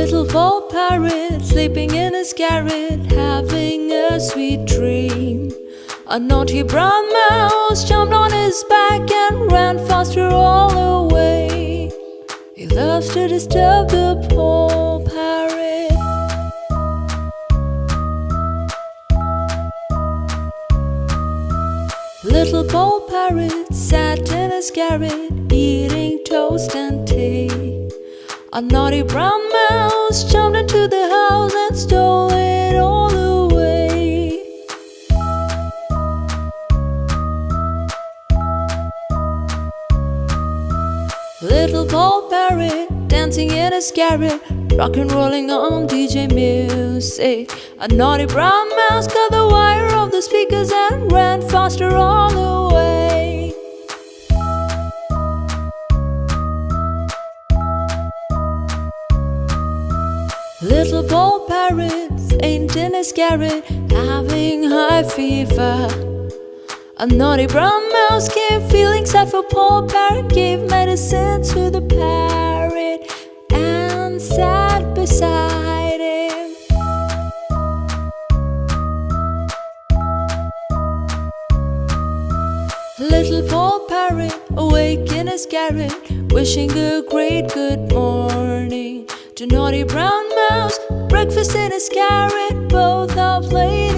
Little Poll Parrot sleeping in his garret, having a sweet dream. A naughty brown mouse jumped on his back and ran faster all the way. He loves to disturb the Poll Parrot. Little Poll Parrot sat in his garret, eating toast and tea. A naughty brown mouse jumped into the house and stole it all away. Little Poll Parrot dancing in his garret, rock and rolling on DJ music. A naughty brown mouse cut the wire of the speakers and ran faster all the way. Little Poll Parrot ain't in his garret, having high fever. A naughty brown mouse came feeling sad for Poll Parrot, gave medicine to the parrot and sat beside him. Little Poll Parrot awake in his garret, wishing a great good morning to naughty brown mouse. Breakfast in his garret, both are played